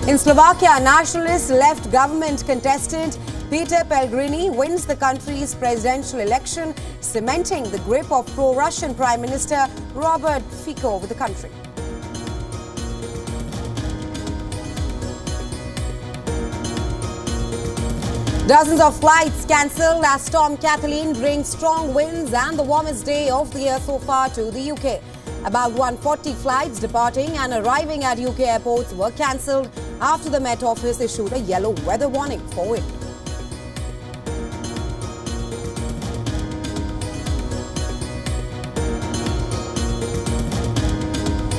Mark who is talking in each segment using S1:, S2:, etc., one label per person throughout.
S1: In Slovakia, nationalist left government contestant Peter Pellegrini wins the country's presidential election, cementing the grip of pro-Russian Prime Minister Robert Fico over the country. Dozens of flights cancelled as Storm Kathleen brings strong winds and the warmest day of the year so far to the UK. About 140 flights departing and arriving at UK airports were cancelled after the Met Office issued a yellow weather warning for wind.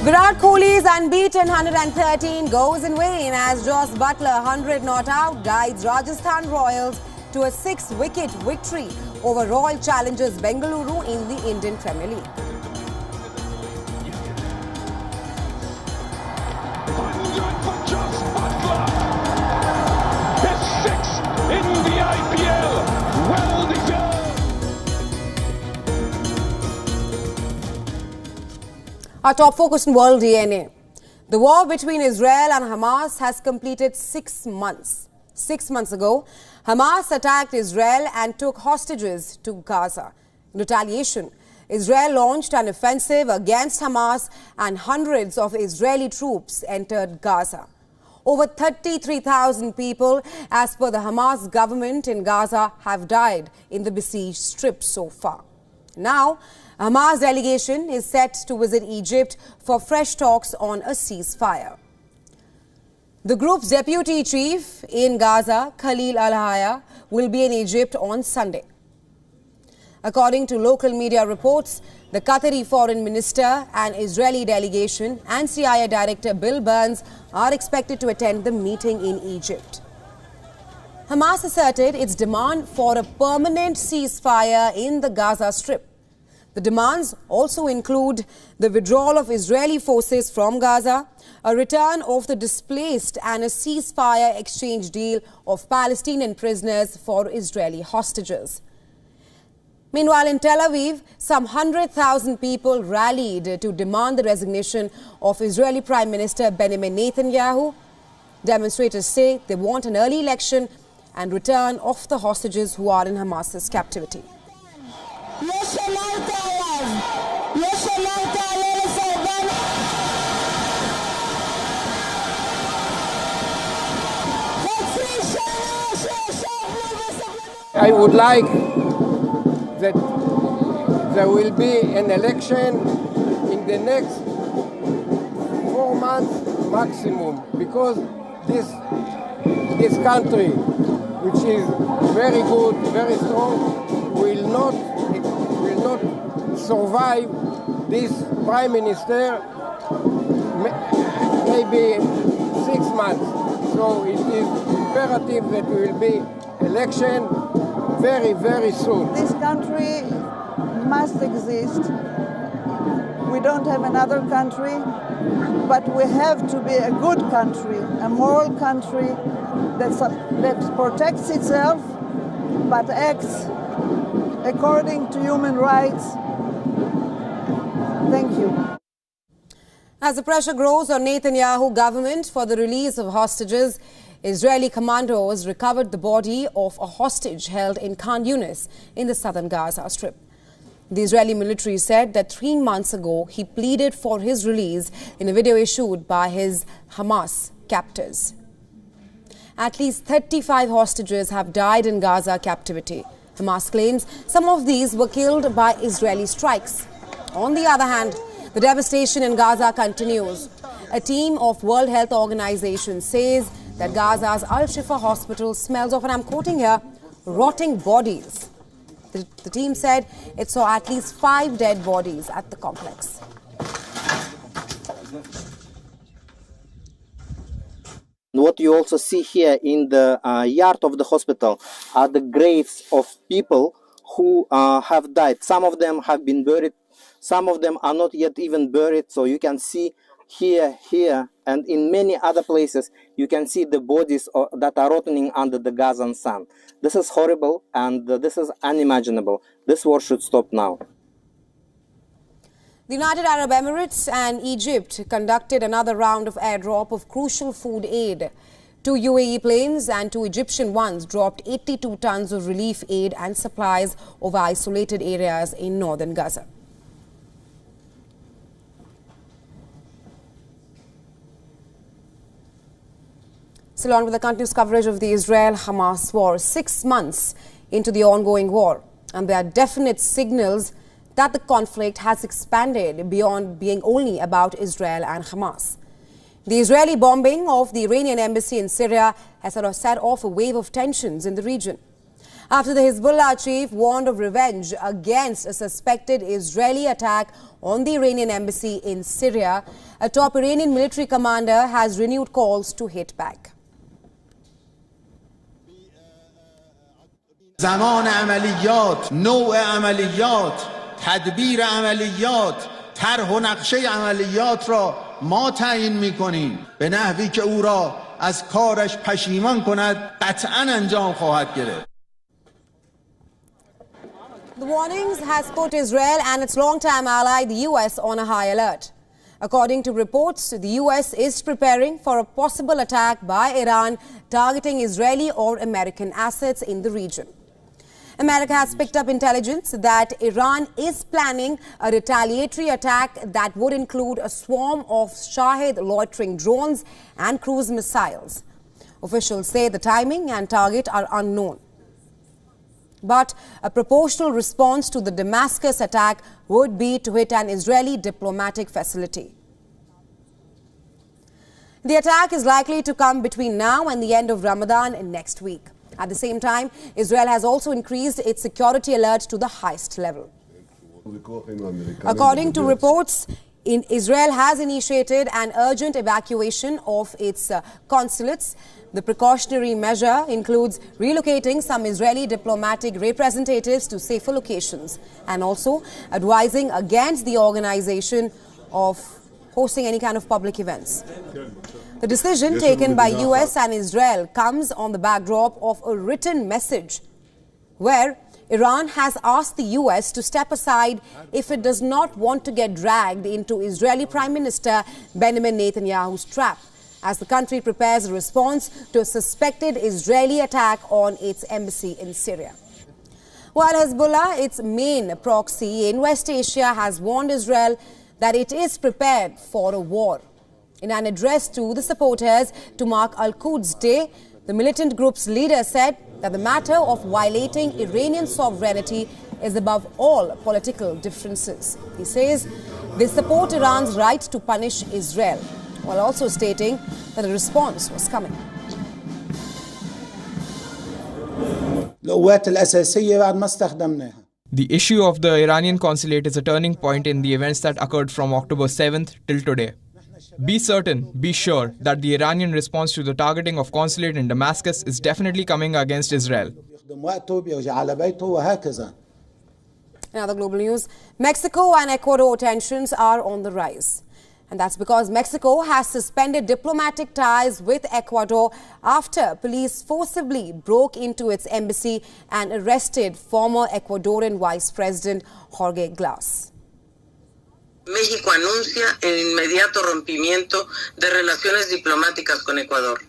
S1: Virat Kohli's unbeaten 113 goes in vain as Joss Butler, 100 not out, guides Rajasthan Royals to a 6-wicket victory over Royal Challengers Bengaluru in the Indian Premier League.
S2: For Joss Butler, his 6th in the IPL, well deserved.
S1: Our top focus in World DNA. The war between Israel and Hamas has completed 6 months. 6 months ago, Hamas attacked Israel and took hostages to Gaza. In retaliation, Israel launched an offensive against Hamas and hundreds of Israeli troops entered Gaza. Over 33,000 people, as per the Hamas government in Gaza, have died in the besieged strip so far. Now, a Hamas delegation is set to visit Egypt for fresh talks on a ceasefire. The group's deputy chief in Gaza, Khalil al-Haya, will be in Egypt on Sunday. According to local media reports, the Qatari foreign minister and Israeli delegation and CIA director Bill Burns are expected to attend the meeting in Egypt. Hamas asserted its demand for a permanent ceasefire in the Gaza Strip. The demands also include the withdrawal of Israeli forces from Gaza, a return of the displaced and a ceasefire exchange deal of Palestinian prisoners for Israeli hostages. Meanwhile, in Tel Aviv, some 100,000 people rallied to demand the resignation of Israeli Prime Minister Benjamin Netanyahu. Demonstrators say they want an early election and return of the hostages who are in Hamas's captivity.
S3: I would like that there will be an election in the next 4 months maximum, because this country, which is very good, very strong, will not survive this prime minister maybe 6 months. So it is imperative that there will be election very, very soon.
S4: This country must exist. We don't have another country, but we have to be a good country, a moral country that protects itself, but acts according to human rights. Thank you.
S1: As the pressure grows on Netanyahu government for the release of hostages, Israeli commandos recovered the body of a hostage held in Khan Yunis in the southern Gaza Strip. The Israeli military said that 3 months ago he pleaded for his release in a video issued by his Hamas captors. At least 35 hostages have died in Gaza captivity. Hamas claims some of these were killed by Israeli strikes. On the other hand, the devastation in Gaza continues. A team of World Health Organization says that Gaza's Al-Shifa hospital smells of, and I'm quoting here, rotting bodies. The team said it saw at least 5 dead bodies at the complex.
S5: What you also see here in the yard of the hospital are the graves of people who have died. Some of them have been buried, some of them are not yet even buried. So you can see here, and in many other places, you can see the bodies that are rotting under the Gazan sun. This is horrible and this is unimaginable. This war should stop now.
S1: The United Arab Emirates and Egypt conducted another round of airdrop of crucial food aid. 2 UAE planes and 2 Egyptian ones dropped 82 tons of relief aid and supplies over isolated areas in northern Gaza. Still on with the continuous coverage of the Israel-Hamas war, 6 months into the ongoing war, and there are definite signals that the conflict has expanded beyond being only about Israel and Hamas. The Israeli bombing of the Iranian embassy in Syria has sort of set off a wave of tensions in the region. After the Hezbollah chief warned of revenge against a suspected Israeli attack on the Iranian embassy in Syria, a top Iranian military commander has renewed calls to hit back.
S6: زمان عملیات، نوع عملیات، تدبیر عملیات، طرح و نقشه عملیات را ما تعیین می‌کنیم به نحوی که او را از کارش پشیمان کند قطعاً انجام خواهد گرفت.
S1: The warnings has put Israel and its longtime ally, the US, on a high alert. According to reports, the US is preparing for a possible attack by Iran targeting Israeli or American assets in the region. America has picked up intelligence that Iran is planning a retaliatory attack that would include a swarm of Shahed loitering drones and cruise missiles. Officials say the timing and target are unknown. But a proportional response to the Damascus attack would be to hit an Israeli diplomatic facility. The attack is likely to come between now and the end of Ramadan next week. At the same time, Israel has also increased its security alert to the highest level. According to reports, Israel has initiated an urgent evacuation of its consulates. The precautionary measure includes relocating some Israeli diplomatic representatives to safer locations and also advising against the organization of hosting any kind of public events. The decision taken by US and Israel comes on the backdrop of a written message where Iran has asked the US to step aside if it does not want to get dragged into Israeli Prime Minister Benjamin Netanyahu's trap as the country prepares a response to a suspected Israeli attack on its embassy in Syria. While Hezbollah, its main proxy in West Asia, has warned Israel that it is prepared for a war. In an address to the supporters to mark Al-Quds Day, the militant group's leader said that the matter of violating Iranian sovereignty is above all political differences. He says they support Iran's right to punish Israel, while also stating that the response was coming.
S7: The issue of the Iranian consulate is a turning point in the events that occurred from October 7th till today. Be certain, be sure that the Iranian response to the targeting of consulate in Damascus is definitely coming against Israel.
S1: In other global news, Mexico and Ecuador tensions are on the rise. And that's because Mexico has suspended diplomatic ties with Ecuador after police forcibly broke into its embassy and arrested former Ecuadorian Vice President Jorge Glass.
S8: México anuncia el inmediato rompimiento de relaciones diplomáticas con Ecuador.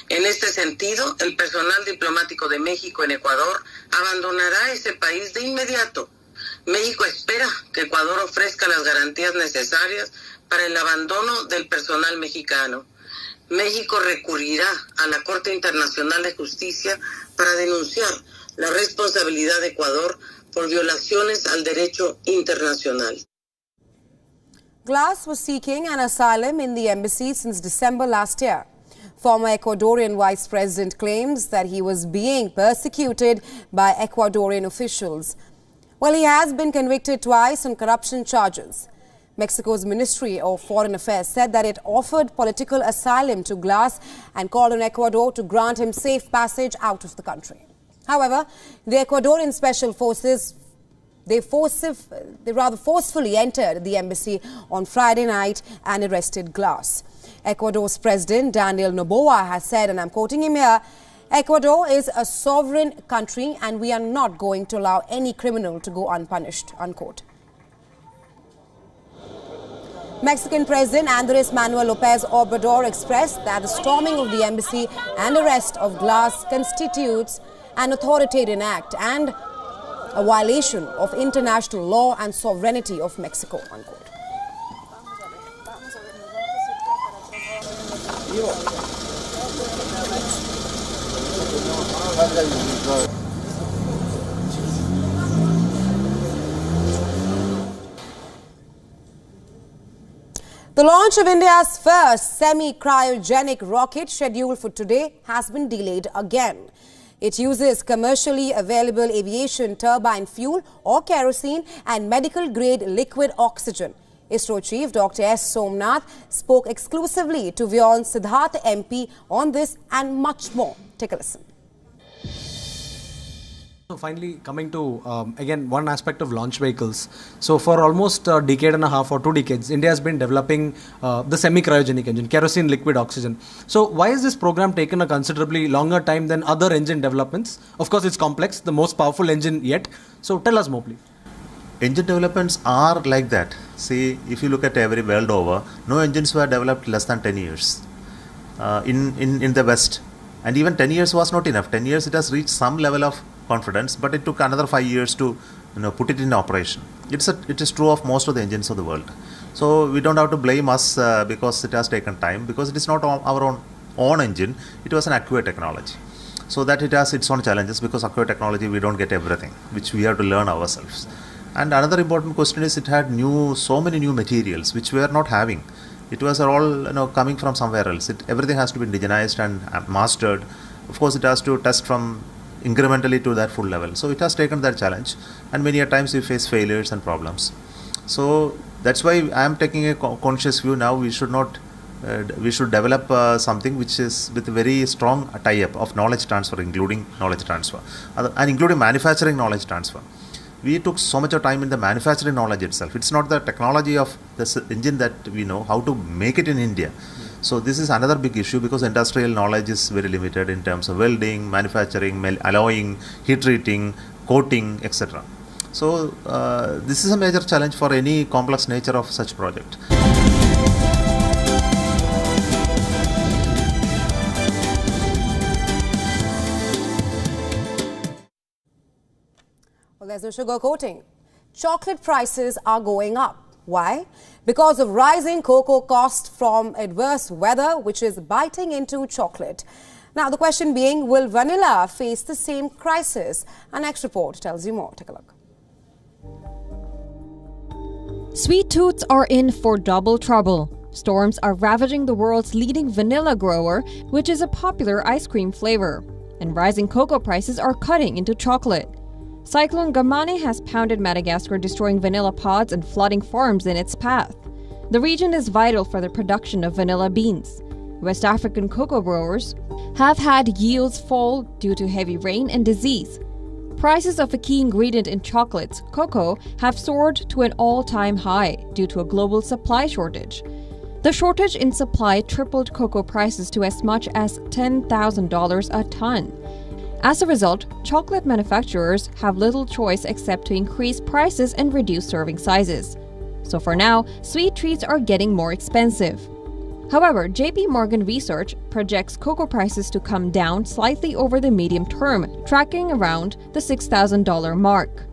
S8: En este sentido, el personal diplomático de México en Ecuador abandonará ese país de inmediato. México espera que Ecuador ofrezca las garantías necesarias para el abandono del personal mexicano. México recurrirá a la Corte Internacional de Justicia para denunciar la responsabilidad de Ecuador por violaciones al derecho internacional.
S1: Glass was seeking an asylum in the embassy since December last year. Former Ecuadorian Vice President claims that he was being persecuted by Ecuadorian officials. Well, he has been convicted twice on corruption charges. Mexico's Ministry of Foreign Affairs said that it offered political asylum to Glass and called on Ecuador to grant him safe passage out of the country. However, the Ecuadorian Special Forces They rather forcefully entered the embassy on Friday night and arrested Glass. Ecuador's President Daniel Noboa has said, and I'm quoting him here, Ecuador is a sovereign country and we are not going to allow any criminal to go unpunished, unquote. Mexican President Andres Manuel Lopez Obrador expressed that the storming of the embassy and arrest of Glass constitutes an authoritarian act and a violation of international law and sovereignty of Mexico, unquote. The launch of India's first semi-cryogenic rocket scheduled for today has been delayed again. It uses commercially available aviation turbine fuel or kerosene and medical-grade liquid oxygen. ISRO Chief Dr. S. Somnath spoke exclusively to WION Siddharth MP on this and much more. Take a listen.
S9: So finally, coming to, again, one aspect of launch vehicles. So for almost a decade and a half or 2 decades, India has been developing the semi-cryogenic engine, kerosene liquid oxygen. So why has this program taken a considerably longer time than other engine developments? Of course, it's complex, the most powerful engine yet. So tell us more, please.
S10: Engine developments are like that. See, if you look at every world over, no engines were developed less than 10 years in the West. And even 10 years was not enough. 10 years it has reached some level of confidence, but it took another 5 years to put it in operation. It is true of most of the engines of the world. So we don't have to blame us because it has taken time, because it is not our own engine. It was an acquired technology. So that it has its own challenges, because acquired technology we don't get everything, which we have to learn ourselves. And another important question is it had so many new materials which we are not having. It was all coming from somewhere else. Everything has to be indigenized and mastered. Of course, it has to test from incrementally to that full level. So it has taken that challenge, and many a times we face failures and problems. So that's why I am taking a conscious view now. We should not. We should develop something which is with a very strong tie-up of knowledge transfer, including knowledge transfer, and including manufacturing knowledge transfer. We took so much of time in the manufacturing knowledge itself. It's not the technology of this engine that we know how to make it in India. So this is another big issue, because industrial knowledge is very limited in terms of welding, manufacturing, alloying, heat treating, coating, etc. So this is a major challenge for any complex nature of such project.
S1: Well, there's no sugarcoating. Chocolate prices are going up. Why? Because of rising cocoa cost from adverse weather, which is biting into chocolate. Now, the question being, will vanilla face the same crisis? Our next report tells you more. Take a look.
S11: Sweet tooths are in for double trouble. Storms are ravaging the world's leading vanilla grower, which is a popular ice cream flavor. And rising cocoa prices are cutting into chocolate. Cyclone Gamane has pounded Madagascar, destroying vanilla pods and flooding farms in its path. The region is vital for the production of vanilla beans. West African cocoa growers have had yields fall due to heavy rain and disease. Prices of a key ingredient in chocolates, cocoa, have soared to an all-time high due to a global supply shortage. The shortage in supply tripled cocoa prices to as much as $10,000 a ton. As a result, chocolate manufacturers have little choice except to increase prices and reduce serving sizes. So for now, sweet treats are getting more expensive. However, JP Morgan Research projects cocoa prices to come down slightly over the medium term, tracking around the $6,000 mark.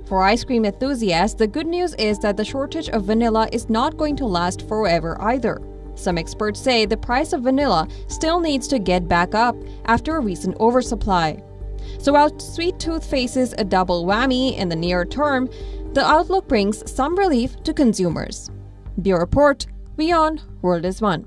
S11: For ice cream enthusiasts, the good news is that the shortage of vanilla is not going to last forever either. Some experts say the price of vanilla still needs to get back up after a recent oversupply. So while Sweet Tooth faces a double whammy in the near term, the outlook brings some relief to consumers. Bureau Report, WION World is One.